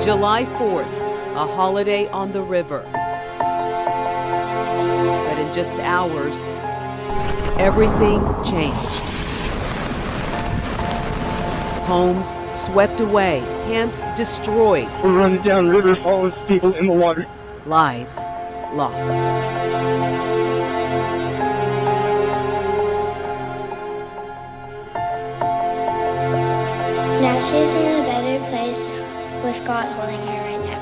July 4th, a holiday on the river. But in just hours, everything changed. Homes swept away, camps destroyed. We're running down rivers, all those people in the water. Lives lost. Now she's in a better place with God holding her right now.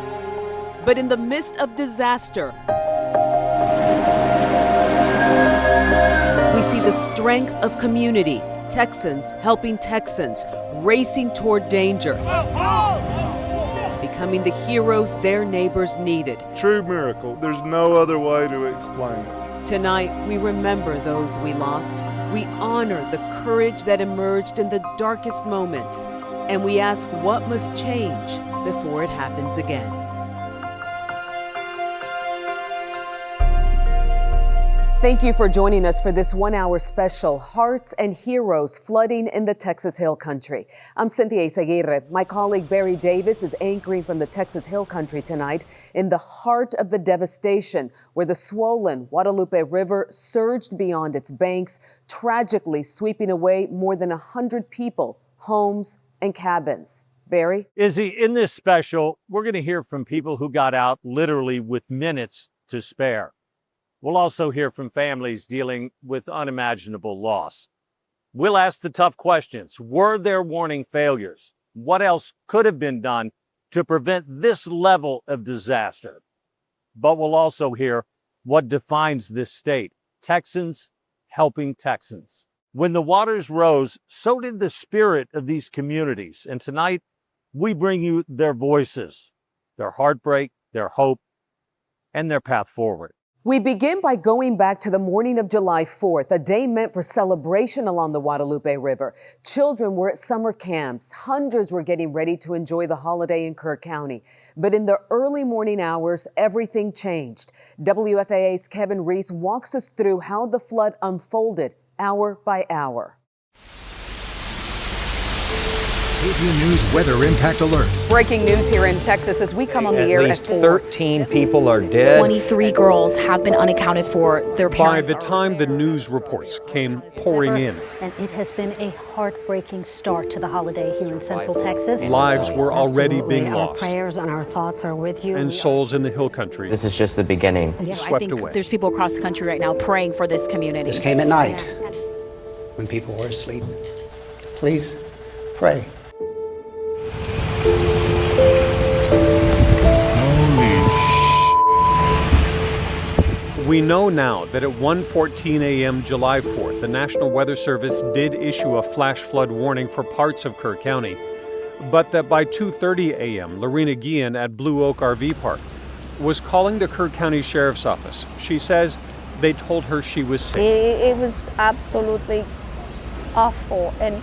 But in the midst of disaster, we see the strength of community. Texans helping Texans, racing toward danger, becoming the heroes their neighbors needed. True miracle. There's no other way to explain it. Tonight, we remember those we lost. We honor the courage that emerged in the darkest moments. And we ask what must change before it happens again. Thank you for joining us for this 1 hour special, Hearts and Heroes Flooding in the Texas Hill Country. I'm Cynthia Izaguirre. My colleague Barry Davis is anchoring from the Texas Hill Country tonight in the heart of the devastation where the swollen Guadalupe River surged beyond its banks, tragically sweeping away more than 100 people, homes, and cabins. Barry? Izzy, in this special, we're going to hear from people who got out literally with minutes to spare. We'll also hear from families dealing with unimaginable loss. We'll ask the tough questions. Were there warning failures? What else could have been done to prevent this level of disaster? But we'll also hear what defines this state: Texans helping Texans. When the waters rose, so did the spirit of these communities. And tonight, we bring you their voices, their heartbreak, their hope, and their path forward. We begin by going back to the morning of July 4th, a day meant for celebration along the Guadalupe River. Children were at summer camps. Hundreds were getting ready to enjoy the holiday in Kerr County. But in the early morning hours, everything changed. WFAA's Kevin Reese walks us through how the flood unfolded hour by hour. KVUE News Weather Impact Alert. Breaking news here in Texas as we come on the air at least 13 people are dead. 23 girls have been unaccounted for. Their parents. By the time the news reports came pouring in, and it has been a heartbreaking start to the holiday here in Central Texas. Lives were already being Our lost. prayers and our thoughts are with you. And souls in the Hill Country. This is just the beginning. Yeah, I Swept think away. there's people across the country right now praying for this community. This came at night when people were asleep. Please pray. We know now that at 1:14 a.m. July 4th, the National Weather Service did issue a flash flood warning for parts of Kerr County, but that by 2:30 a.m., Lorena Guillen at Blue Oak RV Park was calling the Kerr County Sheriff's Office. She says they told her she was safe. It was absolutely awful, and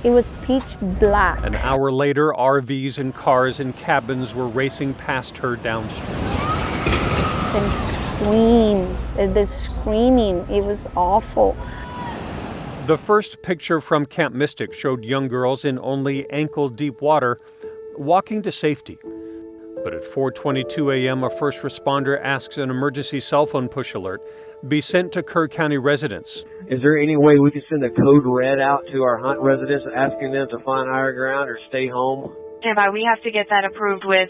it was pitch black. An hour later, RVs and cars and cabins were racing past her downstream. And screams, the screaming, it was awful. The first picture from Camp Mystic showed young girls in only ankle-deep water walking to safety. But at 4:22 a.m., a first responder asks an emergency cell phone push alert be sent to Kerr County residents. Is there any way we can send a code red out to our Hunt residents asking them to find higher ground or stay home? We have to get that approved with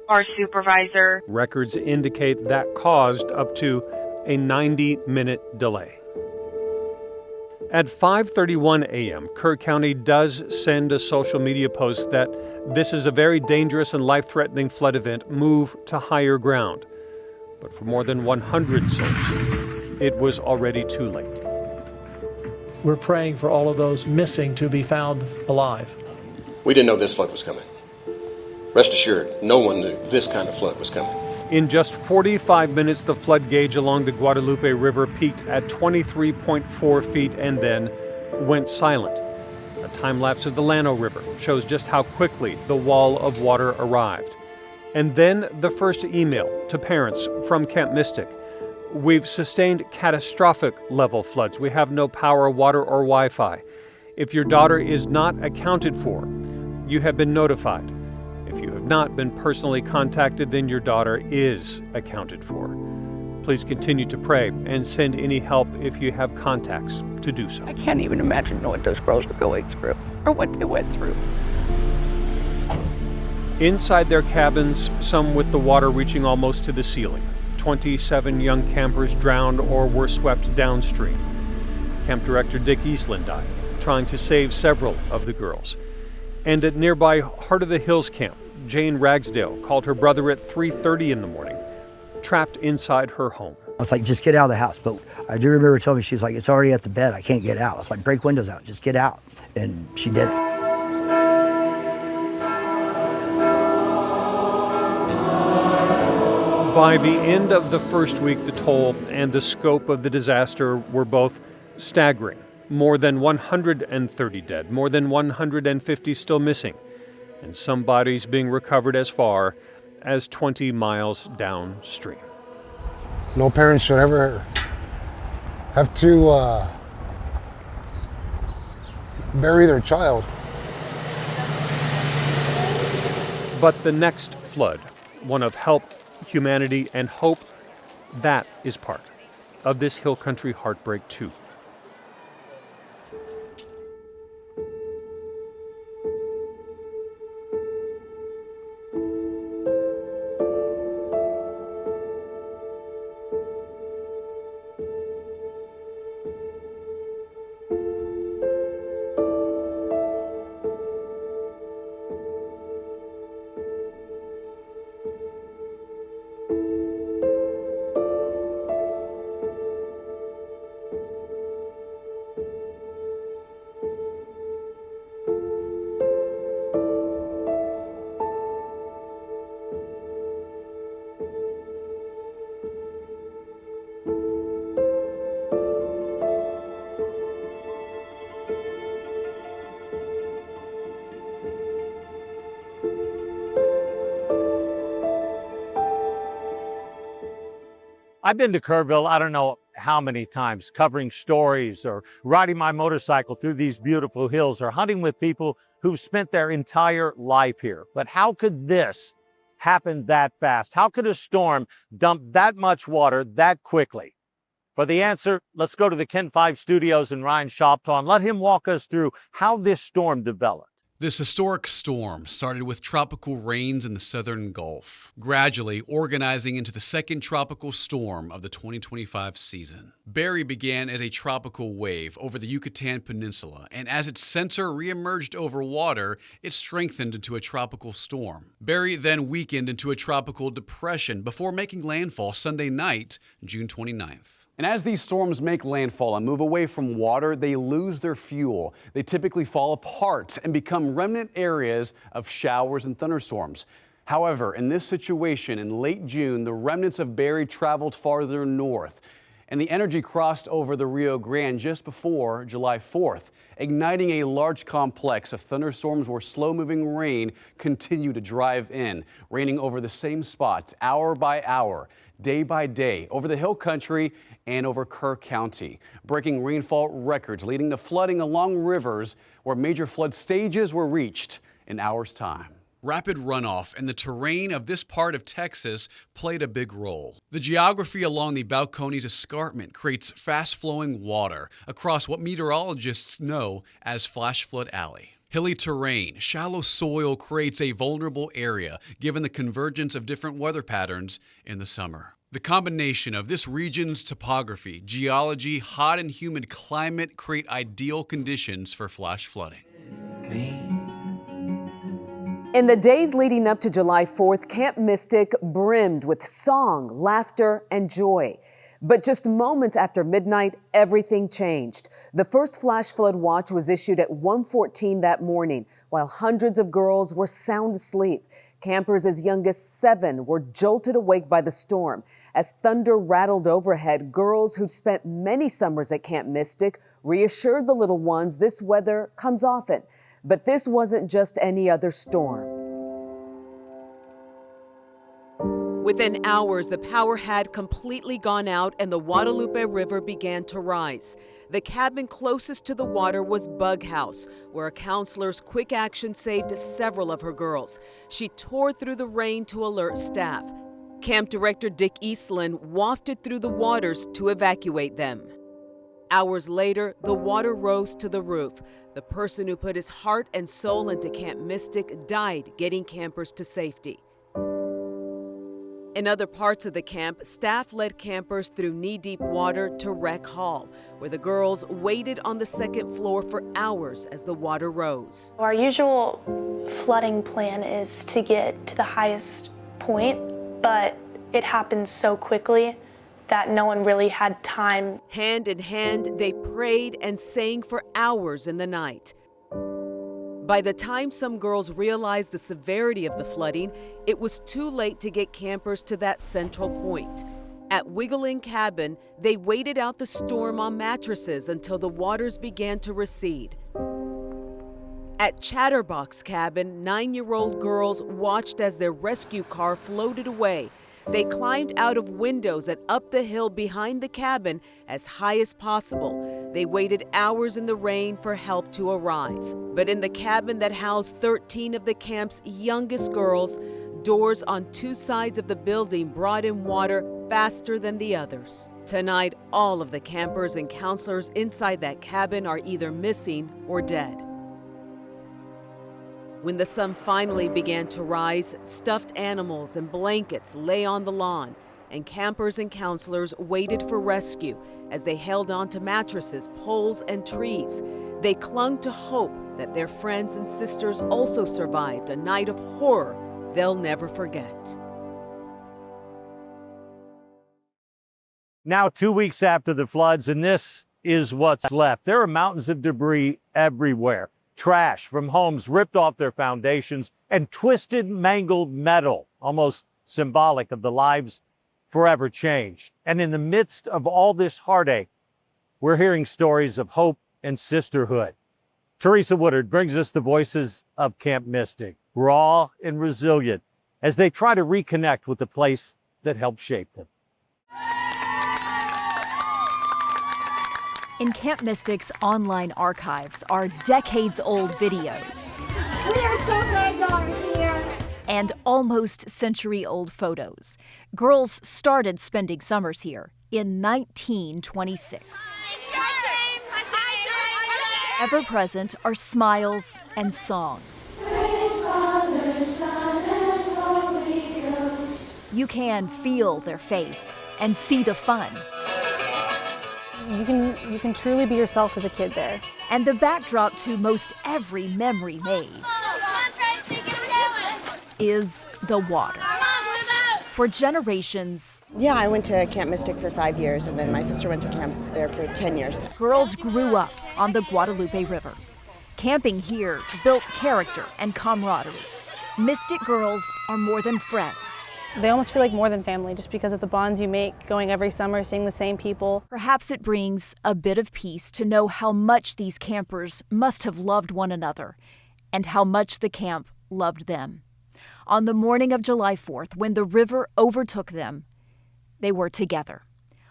our supervisor. Records indicate that caused up to a 90-minute delay. At 5:31 a.m., Kerr County does send a social media post that this is a very dangerous and life-threatening flood event. Move to higher ground. But for more than 100 souls, it was already too late. We're praying for all of those missing to be found alive. We didn't know this flood was coming. Rest assured, no one knew this kind of flood was coming. In just 45 minutes, the flood gauge along the Guadalupe River peaked at 23.4 feet and then went silent. A time lapse of the Llano River shows just how quickly the wall of water arrived. And then the first email to parents from Camp Mystic. We've sustained catastrophic level floods. We have no power, water, or Wi-Fi. If your daughter is not accounted for, you have been notified. If you have have not been personally contacted, then your daughter is accounted for. Please continue to pray and send any help if you have contacts to do so. I can't even imagine what those girls are going through or what they went through. Inside their cabins, some with the water reaching almost to the ceiling, 27 young campers drowned or were swept downstream. Camp Director Dick Eastland died, trying to save several of the girls. And at nearby Heart of the Hills camp, Jane Ragsdale called her brother at 3:30 in the morning, trapped inside her home. I was like, just get out of the house. But I do remember her telling me, she was like, it's already at the bed. I can't get out. I was like, break windows out. Just get out. And she did it. By the end of the first week, the toll and the scope of the disaster were both staggering. More than 130 dead, more than 150 still missing, and some bodies being recovered as far as 20 miles downstream. No parents should ever have to bury their child. But the next flood, one of help, humanity, and hope, that is part of this hill country heartbreak too. I've been to Kerrville, I don't know how many times, covering stories or riding my motorcycle through these beautiful hills or hunting with people who've spent their entire life here. But how could this happen that fast? How could a storm dump that much water that quickly? For the answer, let's go to the Ken 5 studios and Ryan Shoptaw and let him walk us through how this storm developed. This historic storm started with tropical rains in the southern Gulf, gradually organizing into the second tropical storm of the 2025 season. Barry began as a tropical wave over the Yucatan Peninsula, and as its center reemerged over water, it strengthened into a tropical storm. Barry then weakened into a tropical depression before making landfall Sunday night, June 29th. And as these storms make landfall and move away from water, they lose their fuel. They typically fall apart and become remnant areas of showers and thunderstorms. However, in this situation in late June, the remnants of Barry traveled farther north, and the energy crossed over the Rio Grande just before July 4th, igniting a large complex of thunderstorms where slow-moving rain continued to drive in, raining over the same spots hour by hour, day by day, over the hill country and over Kerr County, breaking rainfall records, leading to flooding along rivers where major flood stages were reached in hours' time. Rapid runoff and the terrain of this part of Texas played a big role. The geography along the Balcones Escarpment creates fast-flowing water across what meteorologists know as Flash Flood Alley. Hilly terrain, shallow soil creates a vulnerable area given the convergence of different weather patterns in the summer. The combination of this region's topography, geology, hot and humid climate create ideal conditions for flash flooding. In the days leading up to July 4th, Camp Mystic brimmed with song, laughter, and joy. But just moments after midnight, everything changed. The first flash flood watch was issued at 1:14 that morning, while hundreds of girls were sound asleep. Campers as young as 7 were jolted awake by the storm. As thunder rattled overhead, girls who'd spent many summers at Camp Mystic reassured the little ones this weather comes often. But this wasn't just any other storm. Within hours, the power had completely gone out and the Guadalupe River began to rise. The cabin closest to the water was Bug House, where a counselor's quick action saved several of her girls. She tore through the rain to alert staff. Camp Director Dick Eastland wafted through the waters to evacuate them. Hours later, the water rose to the roof. The person who put his heart and soul into Camp Mystic died getting campers to safety. In other parts of the camp, staff led campers through knee-deep water to Rec Hall, where the girls waited on the second floor for hours as the water rose. Our usual flooding plan is to get to the highest point, but it happened so quickly that no one really had time. Hand in hand, they prayed and sang for hours in the night. By the time some girls realized the severity of the flooding, it was too late to get campers to that central point. At Wiggling Cabin, they waited out the storm on mattresses until the waters began to recede. At Chatterbox Cabin, 9-year-old girls watched as their rescue car floated away. They climbed out of windows and up the hill behind the cabin as high as possible. They waited hours in the rain for help to arrive. But in the cabin that housed 13 of the camp's youngest girls, doors on two sides of the building brought in water faster than the others. Tonight, all of the campers and counselors inside that cabin are either missing or dead. When the sun finally began to rise, stuffed animals and blankets lay on the lawn, and campers and counselors waited for rescue as they held on to mattresses, poles, and trees. They clung to hope that their friends and sisters also survived a night of horror they'll never forget. Now, 2 weeks after the floods, and this is what's left. There are mountains of debris everywhere. Trash from homes ripped off their foundations and twisted, mangled metal, almost symbolic of the lives forever changed. And in the midst of all this heartache, we're hearing stories of hope and sisterhood. Teresa Woodard brings us the voices of Camp Mystic, raw and resilient, as they try to reconnect with the place that helped shape them. In Camp Mystic's online archives are decades-old videos We are so glad y'all are here. and almost century-old photos. Girls started spending summers here in 1926. Ever present are smiles and songs. You can feel their faith and see the fun. You can truly be yourself as a kid there. And the backdrop to most every memory made is the water. For generations, yeah, I went to Camp Mystic for 5 years, and then my sister went to camp there for 10 years. Girls grew up on the Guadalupe River. Camping here built character and camaraderie. Mystic girls are more than friends. They almost feel like more than family just because of the bonds you make going every summer, seeing the same people. Perhaps it brings a bit of peace to know how much these campers must have loved one another and how much the camp loved them. On the morning of July 4th, when the river overtook them, they were together.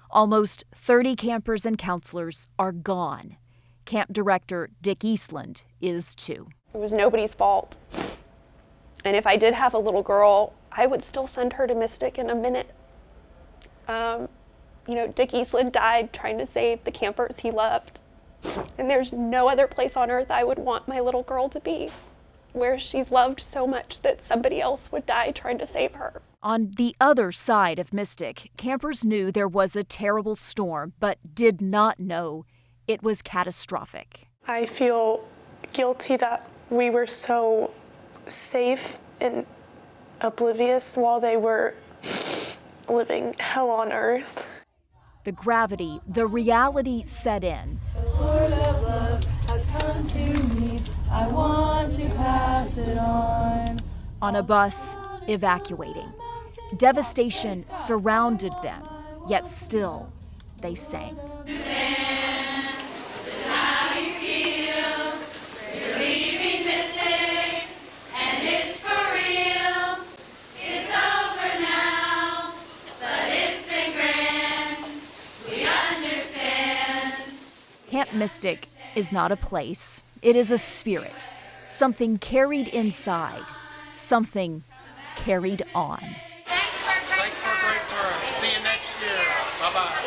Almost 30 campers and counselors are gone. Camp Director Dick Eastland is too. It was nobody's fault. And if I did have a little girl, I would still send her to Mystic in a minute. Dick Eastland died trying to save the campers he loved. And there's no other place on earth I would want my little girl to be, where she's loved so much that somebody else would die trying to save her. On the other side of Mystic, campers knew there was a terrible storm, but did not know it was catastrophic. I feel guilty that we were so safe and oblivious while they were living hell on earth. The gravity, the reality set in. The Lord of love has come to me. I want to pass it on. On a bus, evacuating. Devastation surrounded them, yet still they sang. Mystic is not a place, it is a spirit, something carried inside, something carried on. Thanks for a great tour. See you next year. Bye-bye.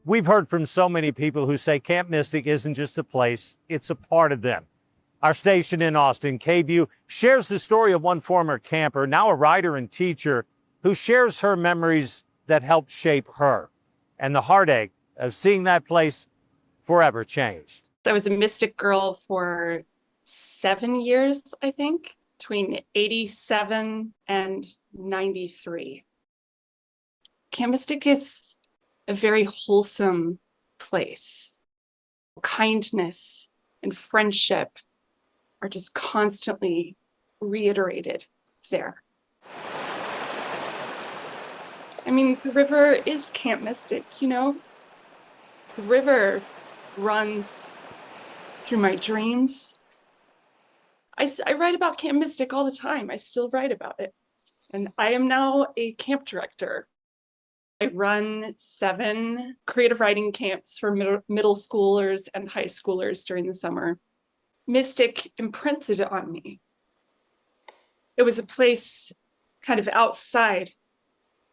We've heard from so many people who say Camp Mystic isn't just a place, it's a part of them. Our station in Austin, KVUE, shares the story of one former camper, now a writer and teacher, who shares her memories that helped shape her, and the heartache of seeing that place forever changed. I was a Mystic girl for 7 years, I think, between 87 and 93. Camp Mystic is a very wholesome place. Kindness and friendship are just constantly reiterated there. I mean, the river is Camp Mystic, you know? The river runs through my dreams. I write about Camp Mystic all the time. I still write about it. And I am now a camp director. I run 7 creative writing camps for middle schoolers and high schoolers during the summer. Mystic imprinted on me. It was a place kind of outside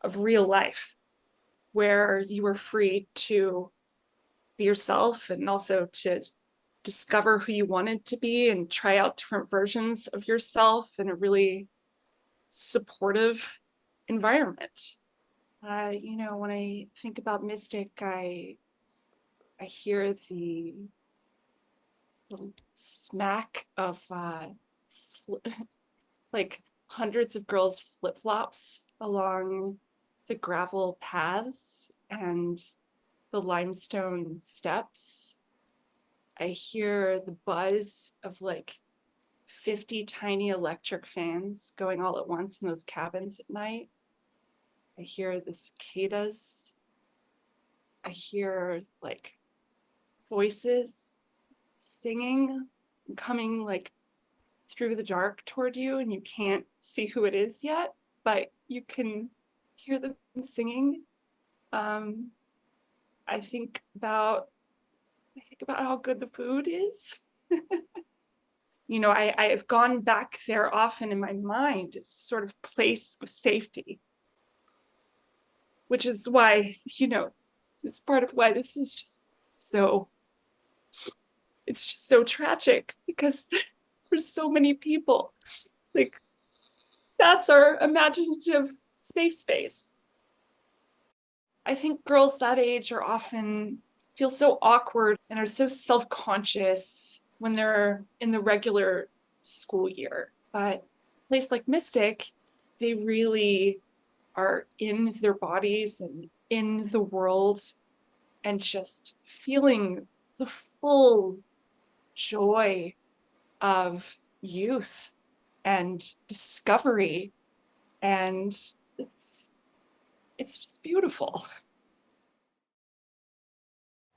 of real life where you were free to be yourself and also to discover who you wanted to be and try out different versions of yourself in a really supportive environment. You know, when I think about Mystic, I hear the little smack of like hundreds of girls flip-flops along the gravel paths and the limestone steps. I hear the buzz of like 50 tiny electric fans going all at once in those cabins at night. I hear the cicadas. I hear like voices singing, coming like through the dark toward you, and you can't see who it is yet, but you can hear them singing. I think about how good the food is. You know, I have gone back there often in my mind. It's a sort of place of safety, which is why, you know, this part of why this is just so, it's just so tragic, because for so many people, like, that's our imaginative safe space. I think girls that age are often feel so awkward and are so self-conscious when they're in the regular school year. But a place like Mystic, they really are in their bodies and in the world and just feeling the full joy of youth and discovery. And it's just beautiful.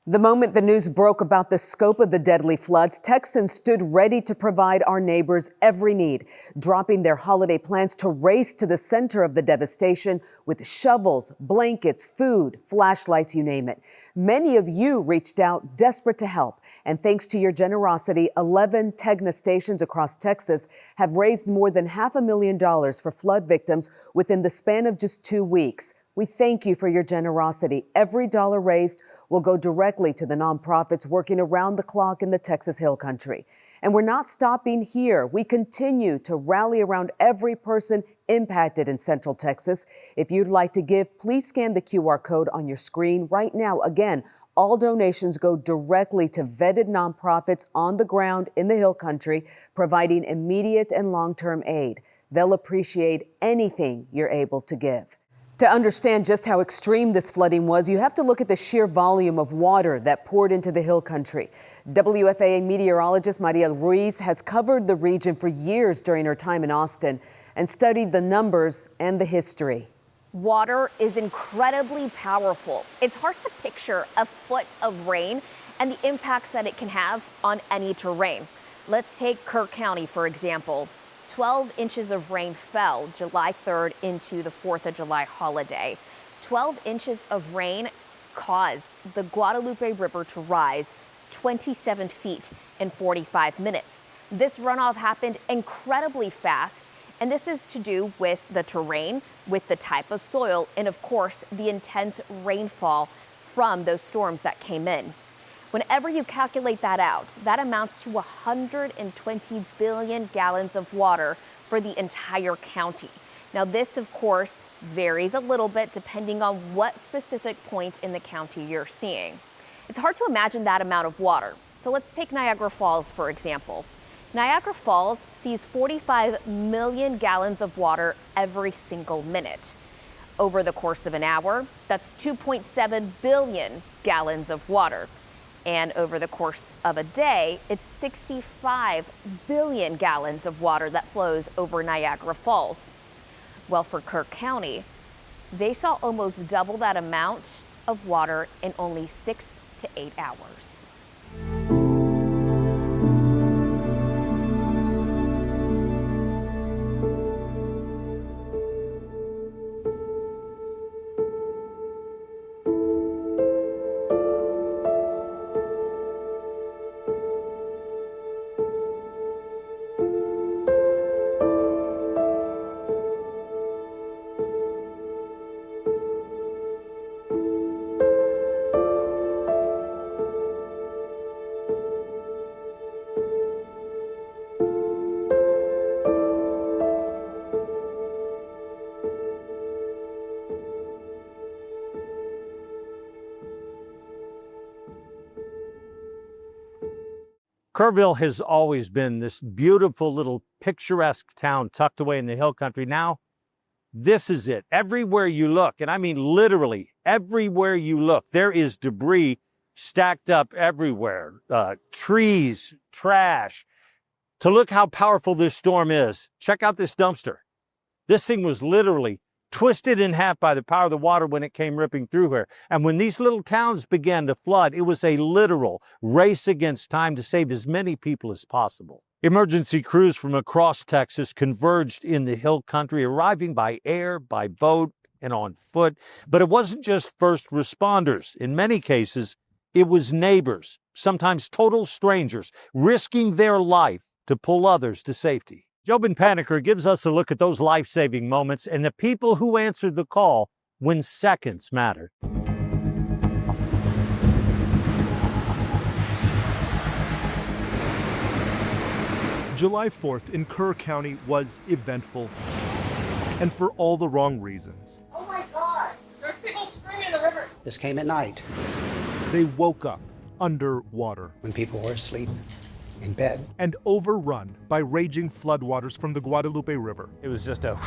The moment the news broke about the scope of the deadly floods, Texans stood ready to provide our neighbors every need, dropping their holiday plans to race to the center of the devastation with shovels, blankets, food, flashlights, you name it. Many of you reached out desperate to help, and thanks to your generosity, 11 Tegna stations across Texas have raised more than $500,000 for flood victims within the span of just 2 weeks. We thank you for your generosity. Every dollar raised will go directly to the nonprofits working around the clock in the Texas Hill Country. And we're not stopping here. We continue to rally around every person impacted in Central Texas. If you'd like to give, please scan the QR code on your screen right now. Again, All donations go directly to vetted nonprofits on the ground in the Hill Country, providing immediate and long-term aid. They'll appreciate anything you're able to give. To understand just how extreme this flooding was, you have to look at the sheer volume of water that poured into the Hill Country. WFAA meteorologist Maria Ruiz has covered the region for years during her time in Austin and studied the numbers and the history. Water is incredibly powerful. It's hard to picture a foot of rain and the impacts that it can have on any terrain. Let's take Kirk County, for example. 12 inches of rain fell July 3rd into the 4th of July holiday. 12 inches of rain caused the Guadalupe River to rise 27 feet in 45 minutes. This runoff happened incredibly fast, and this is to do with the terrain, with the type of soil, and of course, the intense rainfall from those storms that came in. Whenever you calculate that out, that amounts to 120 billion gallons of water for the entire county. Now, this, of course, varies a little bit depending on what specific point in the county you're seeing. It's hard to imagine that amount of water. So let's take Niagara Falls, for example. Niagara Falls sees 45 million gallons of water every single minute. Over the course of an hour, that's 2.7 billion gallons of water. And over the course of a day, it's 65 billion gallons of water that flows over Niagara Falls. Well, for Kirk County, they saw almost double that amount of water in only 6 to 8 hours. Kerrville has always been this beautiful little picturesque town tucked away in the Hill Country. Now, this is it. Everywhere you look, and I mean literally everywhere you look, there is debris stacked up everywhere. Trees, trash. To look how powerful this storm is, check out this dumpster. This thing was literally twisted in half by the power of the water when it came ripping through here. And when these little towns began to flood, it was a literal race against time to save as many people as possible. Emergency crews from across Texas converged in the Hill Country, arriving by air, by boat, and on foot. But it wasn't just first responders. In many cases, it was neighbors, sometimes total strangers, risking their life to pull others to safety. Jobin Paniker gives us a look at those life-saving moments and the people who answered the call when seconds mattered. July 4th in Kerr County was eventful, and for all the wrong reasons. Oh my God! There's people screaming in the river! This came at night. They woke up underwater. When people were asleep. In bed. And overrun by raging floodwaters from the Guadalupe River. It was just a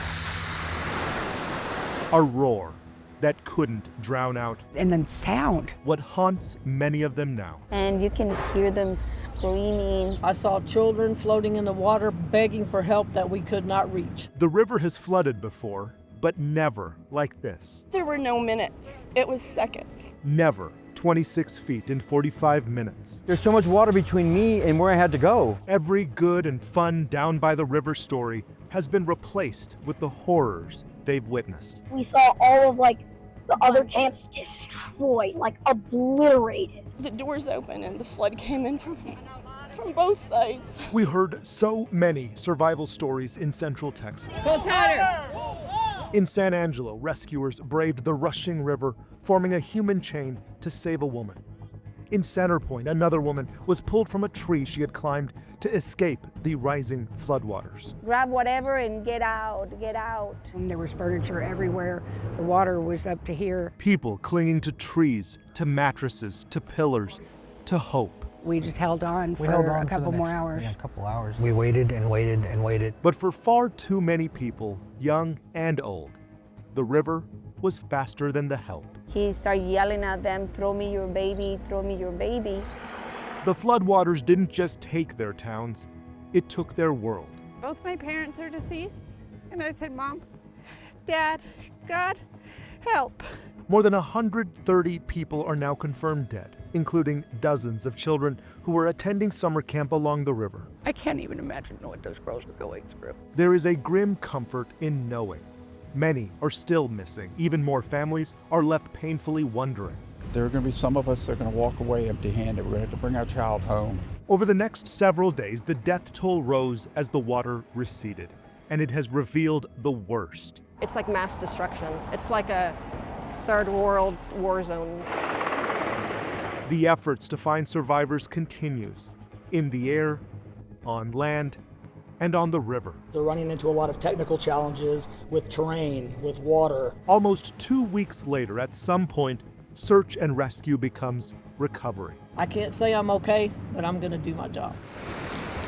roar that couldn't drown out. And then sound. What haunts many of them now. And you can hear them screaming. I saw children floating in the water begging for help that we could not reach. The river has flooded before, but never like this. There were no minutes. It was seconds. Never 26 feet in 45 minutes. There's so much water between me and where I had to go. Every good and fun down by the river story has been replaced with the horrors they've witnessed. We saw all of the other camps destroyed, obliterated. The doors opened and the flood came in from both sides. We heard so many survival stories in Central Texas. Go tighter! In San Angelo, rescuers braved the rushing river, forming a human chain to save a woman. In Center Point, another woman was pulled from a tree she had climbed to escape the rising floodwaters. Grab whatever and get out, get out. And there was furniture everywhere. The water was up to here. People clinging to trees, to mattresses, to pillars, to hope. We just held on for a couple more hours. Yeah, a couple hours. We waited and waited and waited. But for far too many people, young and old, the river was faster than the help. He started yelling at them, throw me your baby, throw me your baby. The floodwaters didn't just take their towns, it took their world. Both my parents are deceased, and I said, Mom, Dad, God, help. More than 130 people are now confirmed dead, including dozens of children who were attending summer camp along the river. I can't even imagine what those girls are going through. There is a grim comfort in knowing many are still missing. Even more families are left painfully wondering. There are going to be some of us that are going to walk away empty-handed. We're going to have to bring our child home. Over the next several days, the death toll rose as the water receded, and it has revealed the worst. It's like mass destruction. It's like a third world war zone. The efforts to find survivors continues in the air, on land, and on the river. They're running into a lot of technical challenges with terrain, with water. Almost 2 weeks later, at some point, search and rescue becomes recovery. I can't say I'm okay, but I'm going to do my job.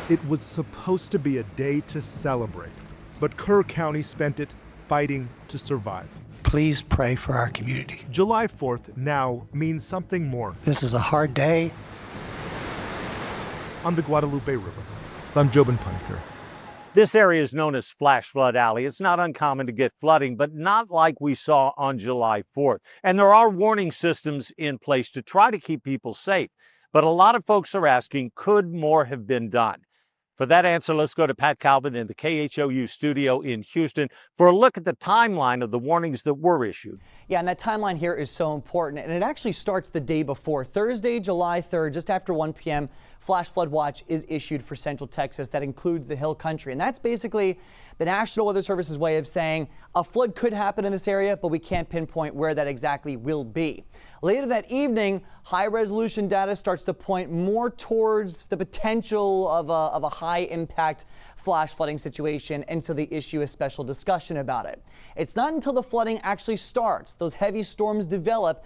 It was supposed to be a day to celebrate, but Kerr County spent it fighting to survive. Please pray for our community. July 4th now means something more. This is a hard day. On the Guadalupe River, I'm Jobin Puniker. This area is known as Flash Flood Alley. It's not uncommon to get flooding, but not like we saw on July 4th. And there are warning systems in place to try to keep people safe. But a lot of folks are asking, could more have been done? For that answer, let's go to Pat Calvin in the KHOU studio in Houston for a look at the timeline of the warnings that were issued. Yeah, and that timeline here is so important, and it actually starts the day before. Thursday, July 3rd, just after 1 p.m., flash flood watch is issued for Central Texas. That includes the Hill Country, and that's basically the National Weather Service's way of saying a flood could happen in this area, but we can't pinpoint where that exactly will be. Later that evening, high-resolution data starts to point more towards the potential of a high-impact flash flooding situation, and so they issue a special discussion about it. It's not until the flooding actually starts, those heavy storms develop,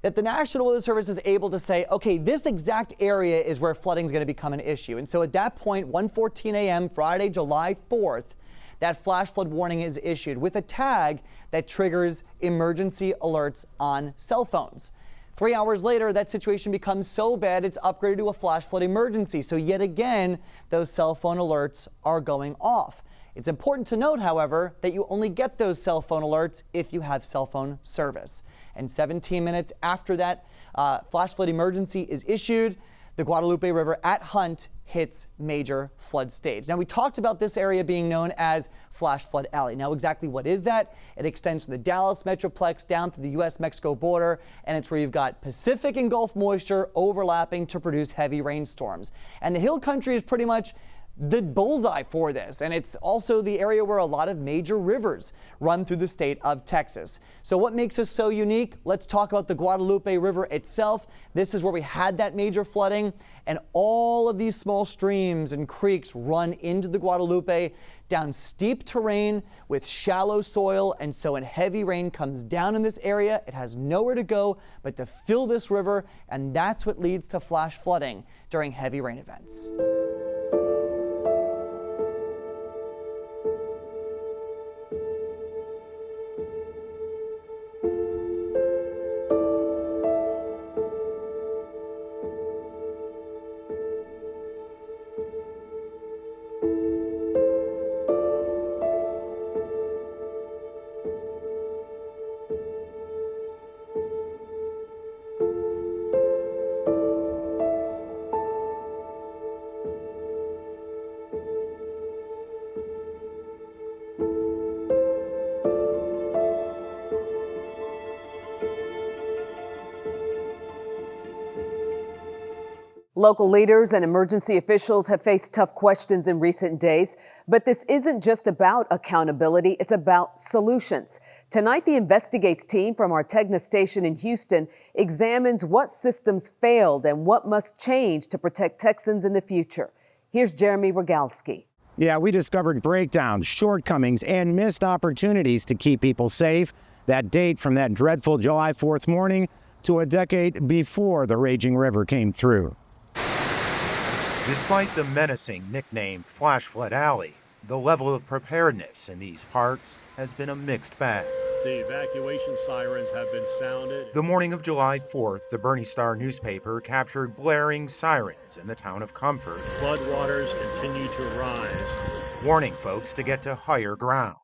that the National Weather Service is able to say, okay, this exact area is where flooding is going to become an issue. And so at that point, 1:14 a.m., Friday, July 4th, that flash flood warning is issued with a tag that triggers emergency alerts on cell phones. 3 hours later, that situation becomes so bad it's upgraded to a flash flood emergency. So yet again, those cell phone alerts are going off. It's important to note, however, that you only get those cell phone alerts if you have cell phone service. And 17 minutes after that flash flood emergency is issued, the Guadalupe River at Hunt hits major flood stage. Now, we talked about this area being known as Flash Flood Alley. Now, exactly what is that? It extends from the Dallas Metroplex down to the U.S.-Mexico border, and it's where you've got Pacific and Gulf moisture overlapping to produce heavy rainstorms. And the Hill Country is pretty much the bullseye for this, and it's also the area where a lot of major rivers run through the state of Texas. So what makes us so unique? Let's talk about the Guadalupe River itself. This is where we had that major flooding, and all of these small streams and creeks run into the Guadalupe down steep terrain with shallow soil, and so when heavy rain comes down in this area, it has nowhere to go but to fill this river, and that's what leads to flash flooding during heavy rain events. Local leaders and emergency officials have faced tough questions in recent days, but this isn't just about accountability, it's about solutions. Tonight, the Investigates team from our Tegna station in Houston examines what systems failed and what must change to protect Texans in the future. Here's Jeremy Rogalski. Yeah, we discovered breakdowns, shortcomings, and missed opportunities to keep people safe. That date from that dreadful July 4th morning to a decade before the raging river came through. Despite the menacing nickname Flash Flood Alley, the level of preparedness in these parts has been a mixed bag. The evacuation sirens have been sounded. The morning of July 4th, the Bernie Star newspaper captured blaring sirens in the town of Comfort. Floodwaters continue to rise, warning folks to get to higher ground.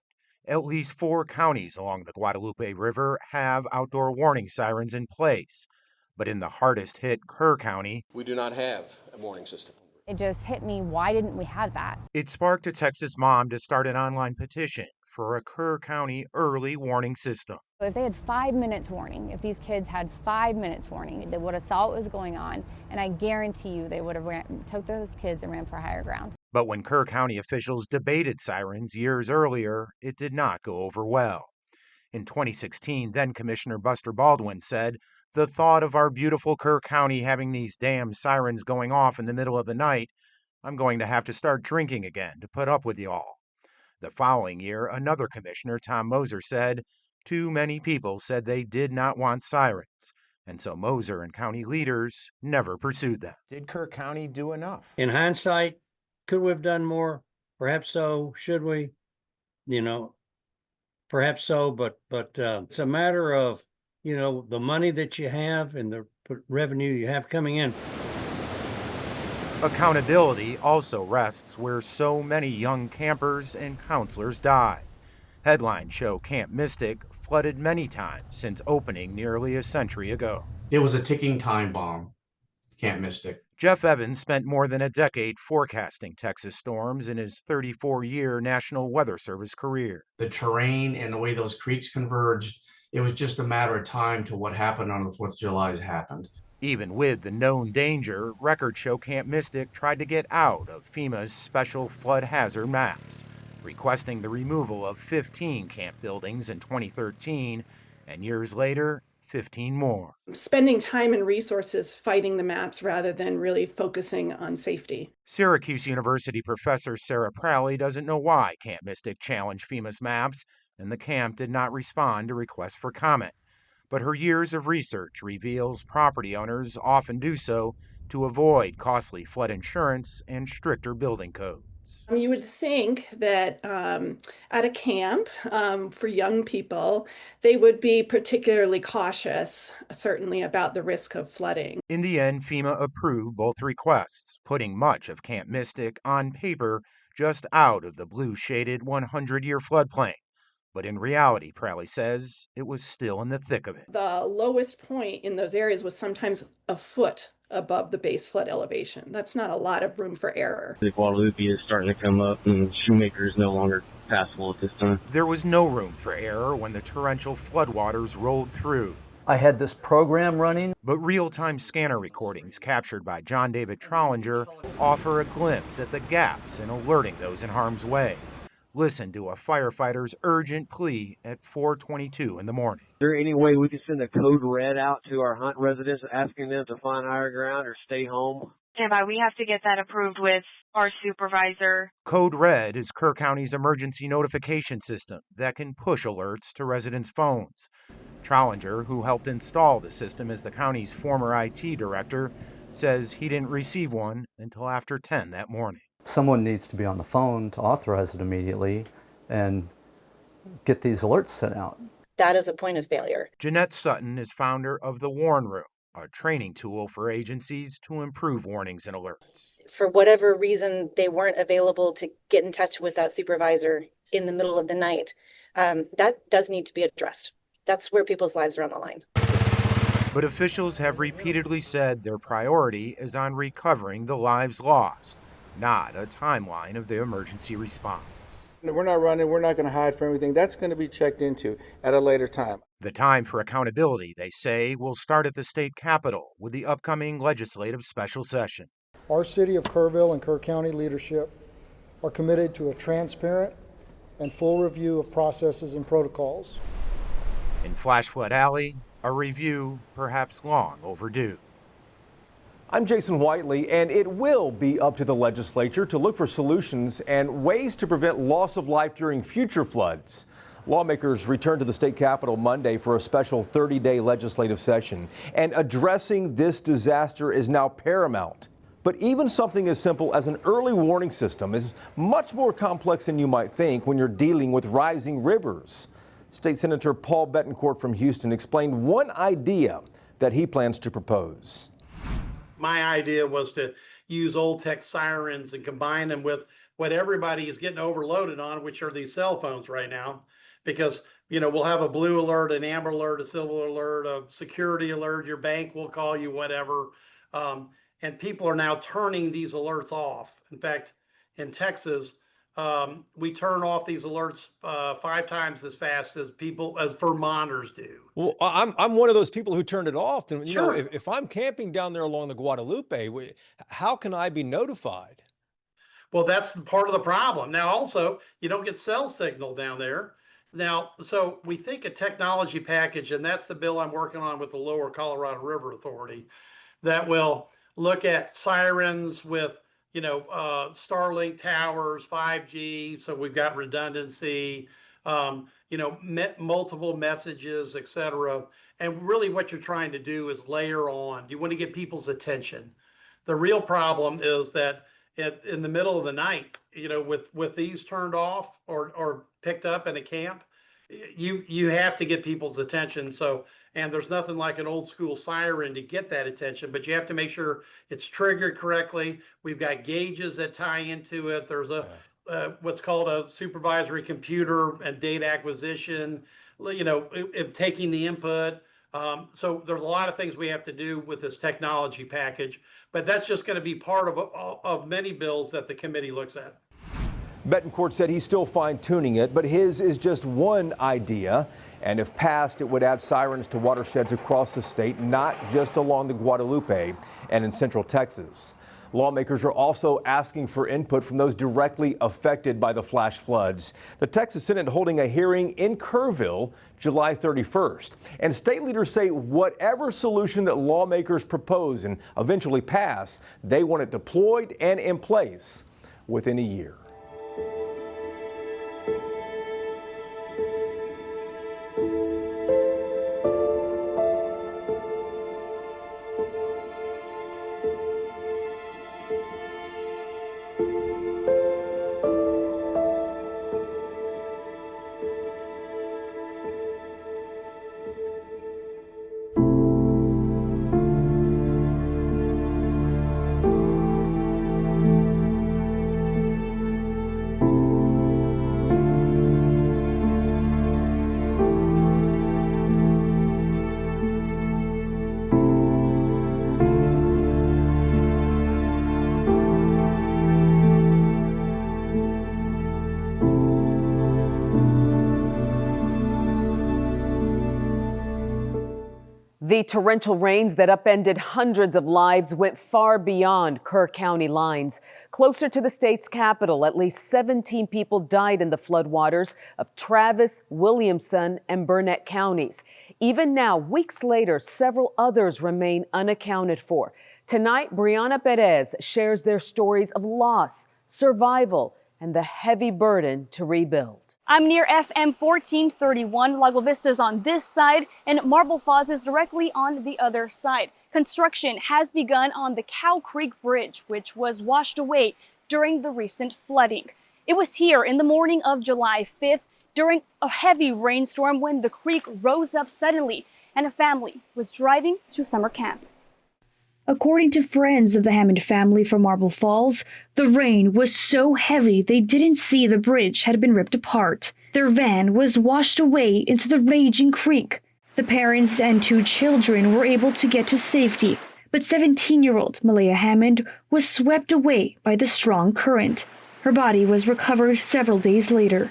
At least 4 counties along the Guadalupe River have outdoor warning sirens in place. But in the hardest hit Kerr County, we do not have a warning system. It just hit me, why didn't we have that? It sparked a Texas mom to start an online petition for a Kerr County early warning system. If they had 5 minutes warning, if these kids had 5 minutes warning, they would have saw what was going on, and I guarantee you they would have took those kids and ran for higher ground. But when Kerr County officials debated sirens years earlier, it did not go over well. In 2016, then Commissioner Buster Baldwin said, "The thought of our beautiful Kerr County having these damn sirens going off in the middle of the night, I'm going to have to start drinking again to put up with y'all." The following year, another commissioner, Tom Moser, said, "Too many people said they did not want sirens." And so Moser and county leaders never pursued them. Did Kerr County do enough? In hindsight, could we have done more? Perhaps so. Should we? Perhaps so, but it's a matter of, the money that you have and the revenue you have coming in. Accountability also rests where so many young campers and counselors died. Headlines show Camp Mystic flooded many times since opening nearly a century ago. It was a ticking time bomb, Camp Mystic. Jeff Evans spent more than a decade forecasting Texas storms in his 34-year National Weather Service career. The terrain and the way those creeks converged, it was just a matter of time till what happened on the 4th of July happened. Even with the known danger, records show Camp Mystic tried to get out of FEMA's special flood hazard maps, requesting the removal of 15 camp buildings in 2013, and years later, 15 more. Spending time and resources fighting the maps rather than really focusing on safety. Syracuse University professor Sarah Pralley doesn't know why Camp Mystic challenged FEMA's maps, and the camp did not respond to requests for comment. But her years of research reveals property owners often do so to avoid costly flood insurance and stricter building codes. You would think that at a camp for young people, they would be particularly cautious, certainly about the risk of flooding. In the end, FEMA approved both requests, putting much of Camp Mystic on paper just out of the blue-shaded 100-year floodplain. But in reality, Pralley says, it was still in the thick of it. The lowest point in those areas was sometimes a foot above the base flood elevation. That's not a lot of room for error. The Guadalupe is starting to come up and Shoemaker is no longer passable at this time. There was no room for error when the torrential floodwaters rolled through. I had this program running. But real-time scanner recordings captured by John David Trollinger offer a glimpse at the gaps in alerting those in harm's way. Listen to a firefighter's urgent plea at 4:22 in the morning. Is there any way we can send a code red out to our Hunt residents asking them to find higher ground or stay home? Standby, we have to get that approved with our supervisor. Code Red is Kerr County's emergency notification system that can push alerts to residents' phones. Trollinger, who helped install the system as the county's former IT director, says he didn't receive one until after 10 that morning. Someone needs to be on the phone to authorize it immediately and get these alerts sent out. That is a point of failure. Jeanette Sutton is founder of the Warn Room, a training tool for agencies to improve warnings and alerts. For whatever reason, they weren't available to get in touch with that supervisor in the middle of the night. That does need to be addressed. That's where people's lives are on the line. But officials have repeatedly said their priority is on recovering the lives lost, not a timeline of the emergency response. We're not running. We're not going to hide from everything. That's going to be checked into at a later time. The time for accountability, they say, will start at the state capitol with the upcoming legislative special session. Our city of Kerrville and Kerr County leadership are committed to a transparent and full review of processes and protocols. In Flash Flood Alley, a review perhaps long overdue. I'm Jason Whiteley, and it will be up to the legislature to look for solutions and ways to prevent loss of life during future floods. Lawmakers returned to the state capitol Monday for a special 30-day legislative session, and addressing this disaster is now paramount. But even something as simple as an early warning system is much more complex than you might think when you're dealing with rising rivers. State Senator Paul Betancourt from Houston explained one idea that he plans to propose. My idea was to use old tech sirens and combine them with what everybody is getting overloaded on, which are these cell phones right now. Because, we'll have a blue alert, an amber alert, a silver alert, a security alert, your bank will call you, whatever. And people are now turning these alerts off. In fact, in Texas, we turn off these alerts 5 times as fast as Vermonters do. Well, I'm one of those people who turned it off. And, Sure. if I'm camping down there along the Guadalupe, how can I be notified? Well, that's part of the problem. Now, also, you don't get cell signal down there. Now, so we think a technology package, and that's the bill I'm working on with the Lower Colorado River Authority, that will look at sirens with, Starlink towers, 5G, so we've got redundancy, multiple messages, et cetera. And really what you're trying to do is layer on. You want to get people's attention. The real problem is that in the middle of the night, with these turned off or picked up in a camp, you have to get people's attention. So, and there's nothing like an old school siren to get that attention, but you have to make sure it's triggered correctly. We've got gauges that tie into it. There's what's called a supervisory computer and data acquisition, taking the input. So there's a lot of things we have to do with this technology package, but that's just going to be part of many bills that the committee looks at. Betancourt said he's still fine-tuning it, but his is just one idea. And if passed, it would add sirens to watersheds across the state, not just along the Guadalupe and in central Texas. Lawmakers are also asking for input from those directly affected by the flash floods. The Texas Senate holding a hearing in Kerrville July 31st. And state leaders say whatever solution that lawmakers propose and eventually pass, they want it deployed and in place within a year. The torrential rains that upended hundreds of lives went far beyond Kerr County lines. Closer to the state's capital, at least 17 people died in the floodwaters of Travis, Williamson, and Burnett counties. Even now, weeks later, several others remain unaccounted for. Tonight, Brianna Perez shares their stories of loss, survival, and the heavy burden to rebuild. I'm near FM 1431. Lago Vista is on this side and Marble Falls is directly on the other side. Construction has begun on the Cow Creek Bridge, which was washed away during the recent flooding. It was here in the morning of July 5th during a heavy rainstorm when the creek rose up suddenly and a family was driving to summer camp. According to friends of the Hammond family from Marble Falls, the rain was so heavy they didn't see the bridge had been ripped apart. Their van was washed away into the raging creek. The parents and 2 children were able to get to safety, but 17-year-old Malaya Hammond was swept away by the strong current. Her body was recovered several days later.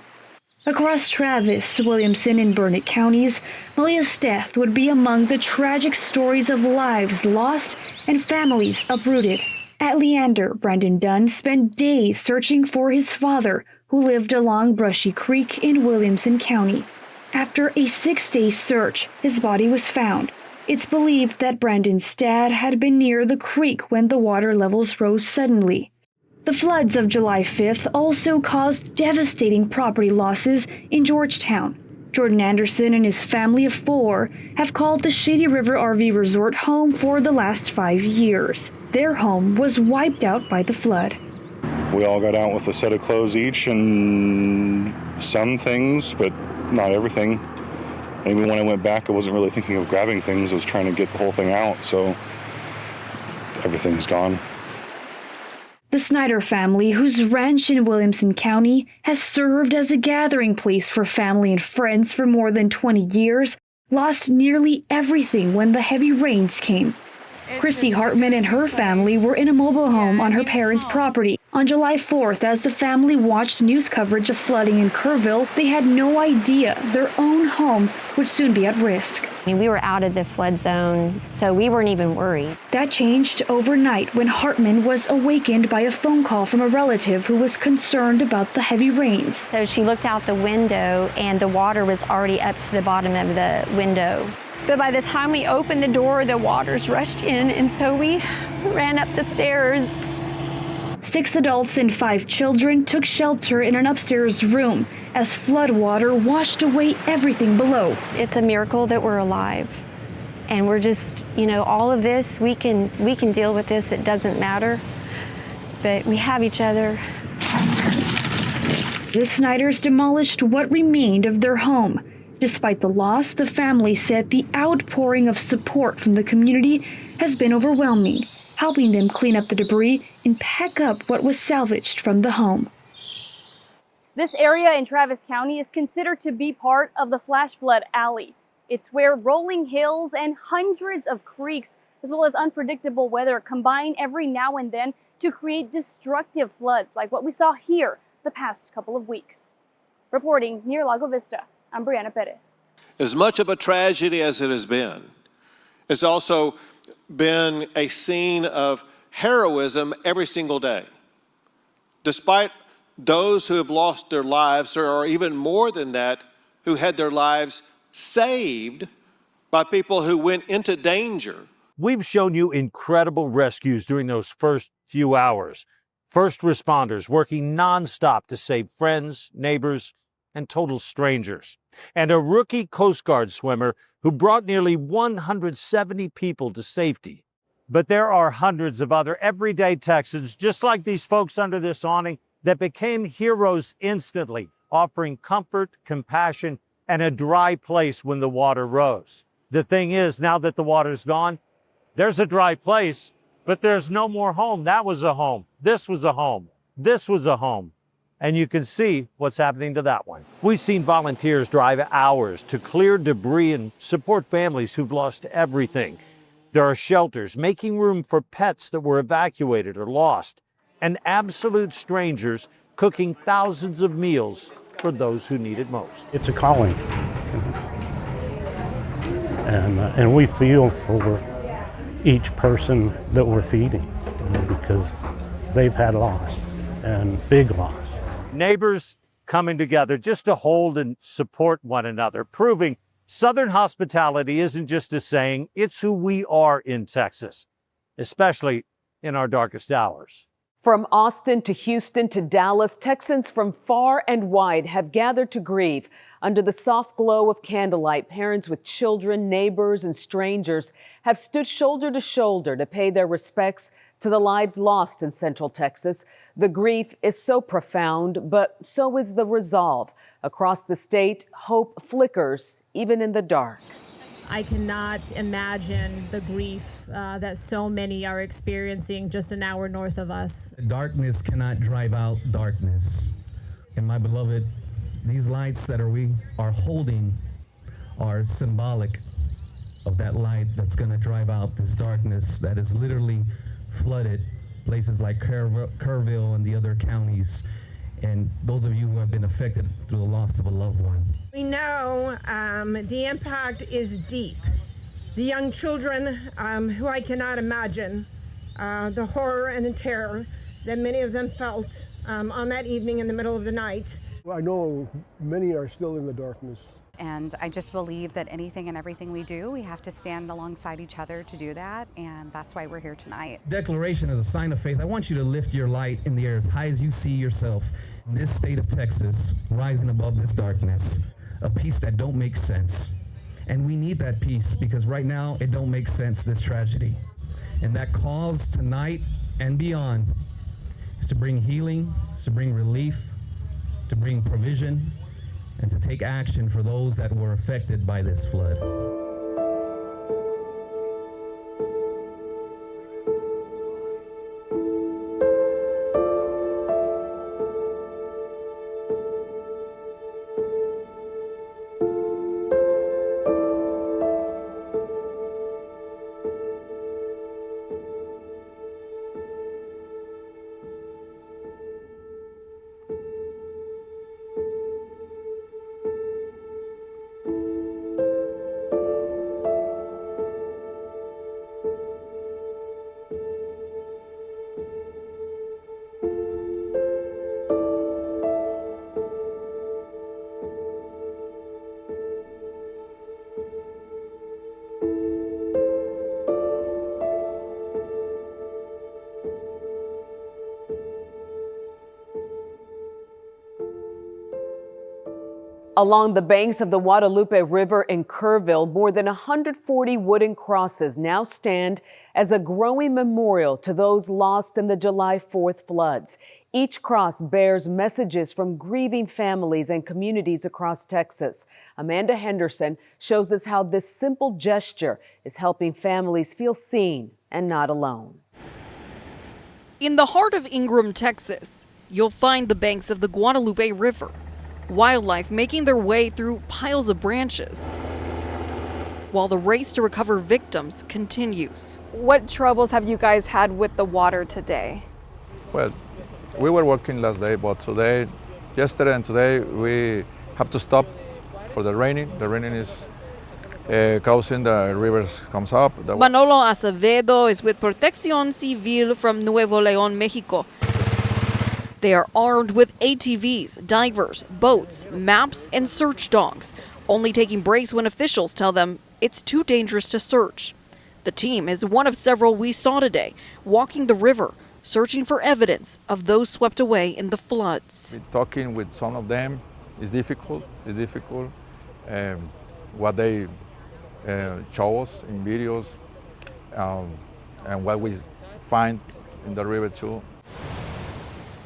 Across Travis, Williamson, and Burnett counties, Malia's death would be among the tragic stories of lives lost and families uprooted. At Leander, Brandon Dunn spent days searching for his father, who lived along Brushy Creek in Williamson County. After a 6-day search, his body was found. It's believed that Brandon's dad had been near the creek when the water levels rose suddenly. The floods of July 5th also caused devastating property losses in Georgetown. Jordan Anderson and his family of 4 have called the Shady River RV Resort home for the last 5 years. Their home was wiped out by the flood. We all got out with a set of clothes each and some things, but not everything. Even when I went back, I wasn't really thinking of grabbing things. I was trying to get the whole thing out, so everything's gone. The Snyder family, whose ranch in Williamson County has served as a gathering place for family and friends for more than 20 years, lost nearly everything when the heavy rains came. Christy Hartman and her family were in a mobile home on her parents' property. On July 4th, as the family watched news coverage of flooding in Kerrville, they had no idea their own home would soon be at risk. We were out of the flood zone, so we weren't even worried. That changed overnight when Hartman was awakened by a phone call from a relative who was concerned about the heavy rains. So she looked out the window and the water was already up to the bottom of the window. But by the time we opened the door, the waters rushed in, and so we ran up the stairs. 6 adults and 5 children took shelter in an upstairs room as floodwater washed away everything below. It's a miracle that we're alive. And we're just, all of this, we can deal with this. It doesn't matter. But we have each other. The Snyders demolished what remained of their home. Despite the loss, the family said the outpouring of support from the community has been overwhelming, helping them clean up the debris and pack up what was salvaged from the home. This area in Travis County is considered to be part of the flash flood alley. It's where rolling hills and hundreds of creeks, as well as unpredictable weather, combine every now and then to create destructive floods like what we saw here the past couple of weeks. Reporting near Lago Vista, I'm Brianna Perez. As much of a tragedy as it has been, it's also been a scene of heroism every single day. Despite those who have lost their lives, there are even more than that who had their lives saved by people who went into danger. We've shown you incredible rescues during those first few hours. First responders working nonstop to save friends, neighbors, and total strangers. And a rookie Coast Guard swimmer who brought nearly 170 people to safety. But there are hundreds of other everyday Texans, just like these folks under this awning, that became heroes instantly, offering comfort, compassion, and a dry place when the water rose. The thing is, now that the water's gone, there's a dry place, but there's no more home. That was a home. This was a home. This was a home. And you can see what's happening to that one. We've seen volunteers drive hours to clear debris and support families who've lost everything. There are shelters making room for pets that were evacuated or lost, and absolute strangers cooking thousands of meals for those who need it most. It's a calling. And we feel for each person that we're feeding because they've had loss and big loss. Neighbors coming together just to hold and support one another, proving Southern hospitality isn't just a saying, it's who we are in Texas, especially in our darkest hours. From Austin to Houston to Dallas, Texans from far and wide have gathered to grieve. Under the soft glow of candlelight, parents with children, neighbors, and strangers have stood shoulder to shoulder to pay their respects to the lives lost in Central Texas. The grief is so profound, but so is the resolve. Across the state, hope flickers, even in the dark. I cannot imagine the grief that so many are experiencing just an hour north of us. Darkness cannot drive out darkness. And my beloved, these lights that we are holding are symbolic of that light that's going to drive out this darkness that has literally flooded places like Kerrville and the other counties, and those of you who have been affected through the loss of a loved one. We know the impact is deep. The young children who I cannot imagine the horror and the terror that many of them felt on that evening in the middle of the night. I know many are still in the darkness. And I just believe that anything and everything we do, we have to stand alongside each other to do that, and that's why we're here tonight. Declaration is a sign of faith. I want you to lift your light in the air as high as you see yourself in this state of Texas, rising above this darkness, a peace that don't make sense. And we need that peace because right now it don't make sense, this tragedy. And that cause tonight and beyond is to bring healing, is to bring relief, to bring provision, and to take action for those that were affected by this flood. Along the banks of the Guadalupe River in Kerrville, more than 140 wooden crosses now stand as a growing memorial to those lost in the July 4th floods. Each cross bears messages from grieving families and communities across Texas. Amanda Henderson shows us how this simple gesture is helping families feel seen and not alone. In the heart of Ingram, Texas, you'll find the banks of the Guadalupe River. Wildlife making their way through piles of branches, while the race to recover victims continues. What troubles have you guys had with the water today? Well, we were working last day, but yesterday and today, we have to stop for the raining. The raining is causing the rivers comes up. Manolo Acevedo is with Protección Civil from Nuevo León, Mexico. They are armed with ATVs, divers, boats, maps, and search dogs, only taking breaks when officials tell them it's too dangerous to search. The team is one of several we saw today, walking the river, searching for evidence of those swept away in the floods. Talking with some of them is difficult. What they show us in videos and what we find in the river too.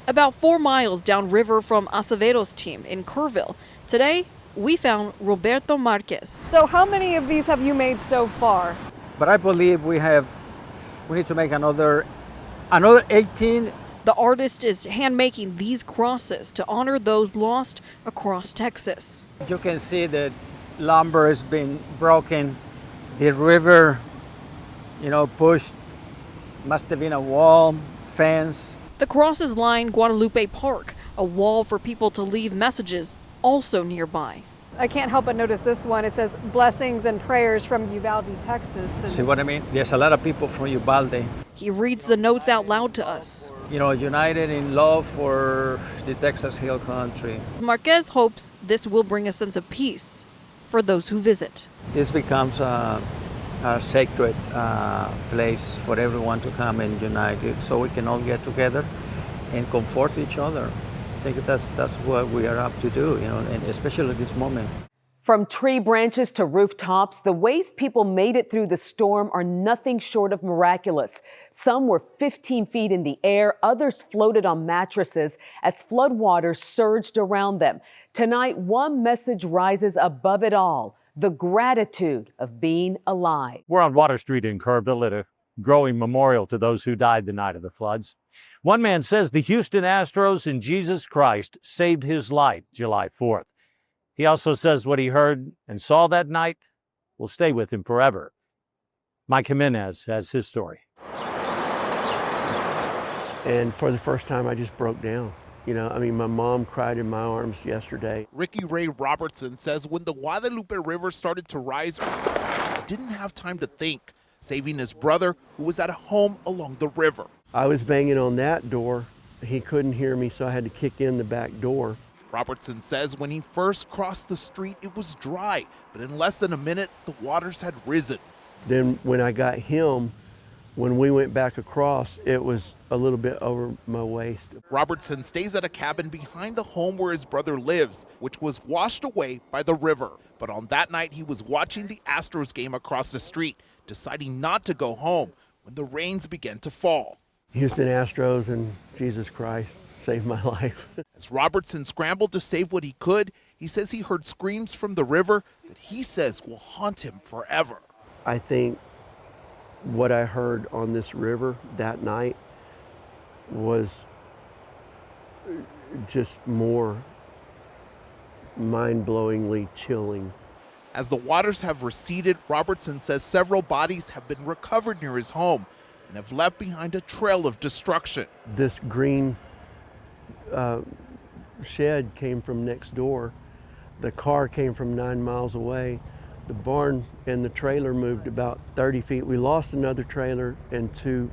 About 4 miles downriver from Acevedo's team in Kerrville, today we found Roberto Marquez. So how many of these have you made so far? But I believe we need to make another 18. The artist is hand-making these crosses to honor those lost across Texas. You can see that lumber has been broken. The river, pushed, must have been a wall, fence. The crosses line Guadalupe Park, a wall for people to leave messages also nearby. I can't help but notice this one. It says blessings and prayers from Uvalde, Texas. See what I mean? There's a lot of people from Uvalde. He reads the notes out loud to us. United in love for the Texas Hill Country. Marquez hopes this will bring a sense of peace for those who visit. This becomes a sacred place for everyone to come and unite so we can all get together and comfort each other. I think that's what we are up to do, and especially at this moment. From tree branches to rooftops, the ways people made it through the storm are nothing short of miraculous. Some were 15 feet in the air, others floated on mattresses as floodwaters surged around them. Tonight, one message rises above it all: the gratitude of being alive. We're on Water Street in Kerrville at a growing memorial to those who died the night of the floods. One man says the Houston Astros and Jesus Christ saved his life July 4th. He also says what he heard and saw that night will stay with him forever. Mike Jimenez has his story. And for the first time, I just broke down. You know, I mean, my mom cried in my arms yesterday. Ricky Ray Robertson says when the Guadalupe River started to rise, he didn't have time to think, saving his brother who was at home along the river. I was banging on that door. He couldn't hear me, so I had to kick in the back door. Robertson says when he first crossed the street, it was dry, but in less than a minute, the waters had risen. Then when I got him, when we went back across, it was a little bit over my waist. Robertson stays at a cabin behind the home where his brother lives, which was washed away by the river. But on that night, he was watching the Astros game across the street, deciding not to go home when the rains began to fall. Houston Astros and Jesus Christ saved my life. As Robertson scrambled to save what he could, he says he heard screams from the river that he says will haunt him forever. I think what I heard on this river that night was just more mind-blowingly chilling. As the waters have receded, Robertson says several bodies have been recovered near his home and have left behind a trail of destruction. This green shed came from next door. The car came from 9 miles away. The barn and the trailer moved about 30 feet. We lost another trailer and 2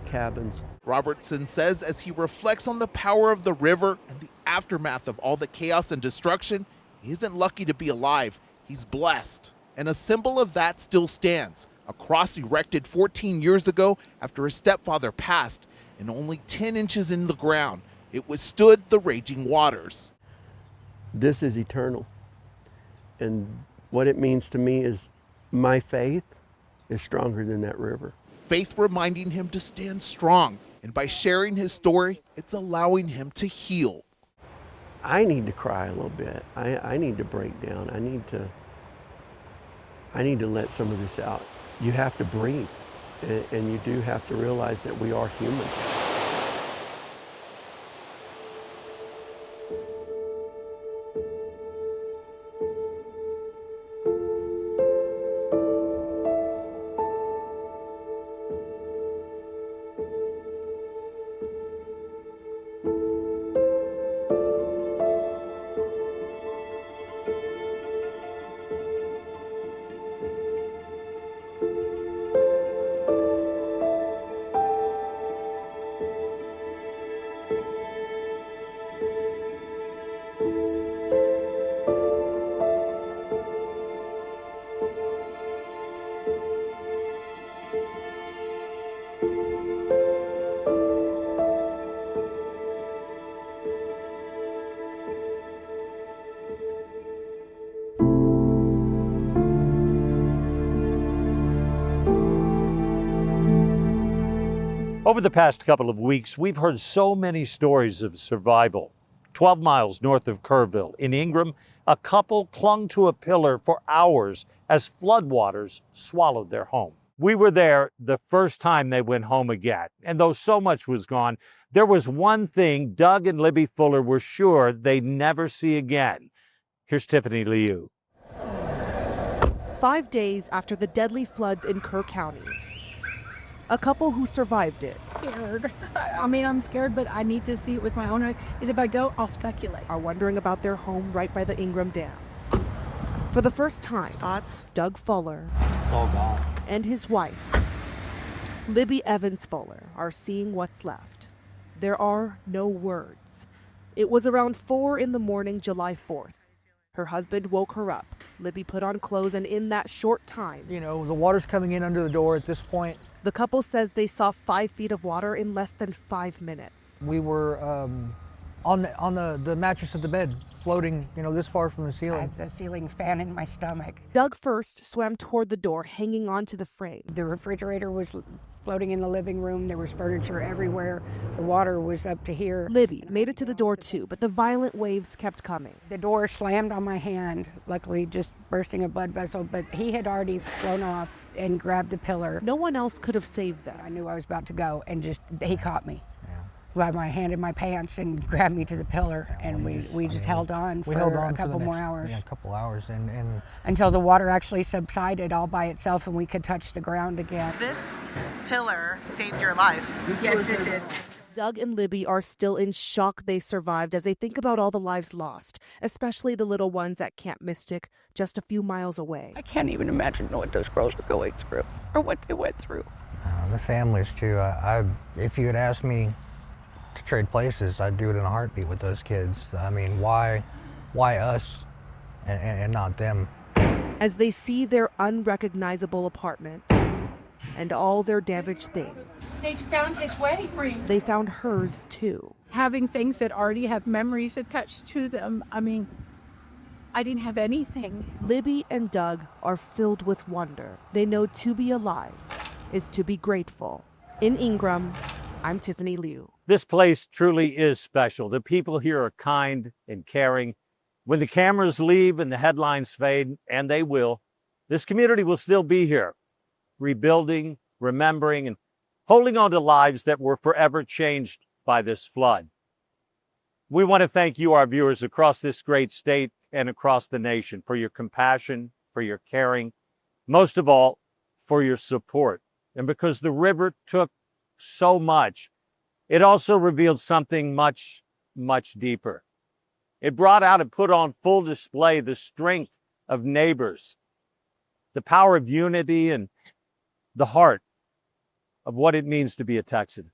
cabins. Robertson says as he reflects on the power of the river and the aftermath of all the chaos and destruction, he isn't lucky to be alive, he's blessed. And a symbol of that still stands, a cross erected 14 years ago after his stepfather passed, and only 10 inches in the ground, it withstood the raging waters. This is eternal. And what it means to me is my faith is stronger than that river. Faith reminding him to stand strong, and by sharing his story, it's allowing him to heal. I need to cry a little bit. I need to break down. I need to let some of this out. You have to breathe, and you do have to realize that we are human. Over the past couple of weeks, we've heard so many stories of survival. 12 miles north of Kerrville, in Ingram, a couple clung to a pillar for hours as floodwaters swallowed their home. We were there the first time they went home again, and though so much was gone, there was one thing Doug and Libby Fuller were sure they'd never see again. Here's Tiffany Liu. 5 days after the deadly floods in Kerr County, a couple who survived it. Scared. I mean, I'm scared, but I need to see it with my own eyes. Because if I don't, I'll speculate. Are wondering about their home right by the Ingram Dam. For the first time, Doug Fuller it's all gone. And his wife, Libby Evans Fuller, are seeing what's left. There are no words. It was around 4 in the morning, July 4th. Her husband woke her up. Libby put on clothes, and in that short time, You know, the water's coming in under the door at this point. the couple says they saw 5 feet of water in less than 5 minutes. We were on the mattress of the bed, floating, you know, this far from the ceiling. I had the ceiling fan in my stomach. Doug first swam toward the door, hanging onto the frame. The refrigerator was floating in the living room. There was furniture everywhere. The water was up to here. Libby made it to the door too, but the violent waves kept coming. The door slammed on my hand, luckily just bursting a blood vessel, but he had already flown off and grabbed the pillar. No one else could have saved them. I knew I was about to go, and just he caught me. by my hand in my pants and grabbed me to the pillar, and we just held on for a couple more hours. Yeah, a couple hours, and until the water actually subsided all by itself and we could touch the ground again. This pillar saved your life. Yes, it did. Doug and Libby are still in shock they survived as they think about all the lives lost, especially the little ones at Camp Mystic, just a few miles away. I can't even imagine what those girls are going through or what they went through. the families too. If you had asked me to trade places, I'd do it in a heartbeat with those kids. I mean, why us and not them? As they see their unrecognizable apartment and all their damaged things, They found his wedding ring. they found hers too. Having things that already have memories attached to them, I mean, I didn't have anything. Libby and Doug are filled with wonder. They know to be alive is to be grateful. In Ingram, I'm Tiffany Liu. This place truly is special. The people here are kind and caring. When the cameras leave and the headlines fade, and they will, this community will still be here, rebuilding, remembering, and holding on to lives that were forever changed by this flood. We want to thank you, our viewers across this great state and across the nation, for your compassion, for your caring, most of all, for your support. And because the river took so much, it also revealed something much, much deeper. It brought out and put on full display the strength of neighbors, the power of unity, and the heart of what it means to be a Texan.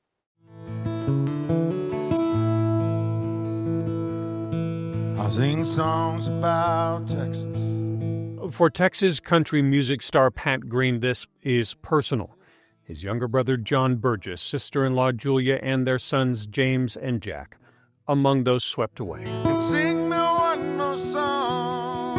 I sing songs about Texas. For Texas country music star Pat Green, this is personal. His younger brother John Burgess, sister-in-law Julia, and their sons James and Jack, among those swept away. And sing me one more song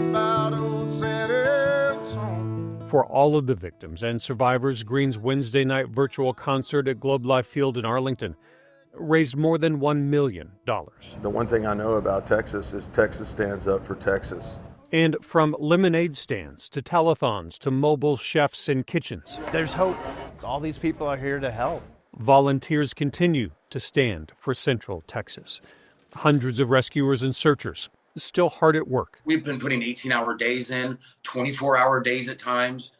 about old San Antonio. For all of the victims and survivors, Green's Wednesday night virtual concert at Globe Life Field in Arlington raised more than $1 million. The one thing I know about Texas is Texas stands up for Texas. And from lemonade stands to telethons to mobile chefs and kitchens, There's hope. All these people are here to help. volunteers continue to stand for Central Texas. Hundreds of rescuers and searchers still hard at work. We've been putting 18-hour days in, 24-hour days at times,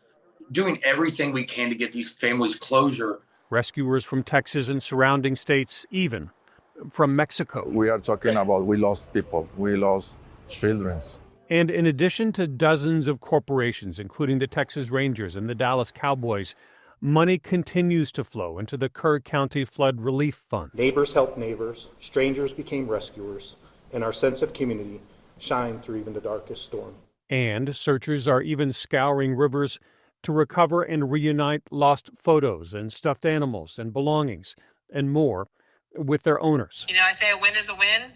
doing everything we can to get these families closure. Rescuers from Texas and surrounding states, even from Mexico. We are talking about we lost people, we lost children. And in addition to dozens of corporations, including the Texas Rangers and the Dallas Cowboys, money continues to flow into the Kerr County Flood Relief Fund. Neighbors helped neighbors, strangers became rescuers, and our sense of community shined through even the darkest storm. And searchers are even scouring rivers to recover and reunite lost photos and stuffed animals and belongings and more with their owners. You know, I say a win is a win,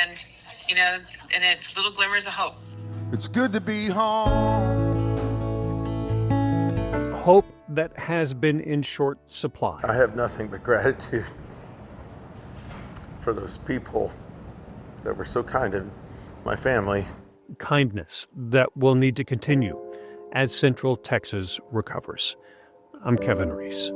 and, you know, and it's little glimmers of hope. It's good to be home. Hope that has been in short supply. I have nothing but gratitude for those people that were so kind to my family. Kindness that will need to continue as Central Texas recovers. I'm Kevin Reese.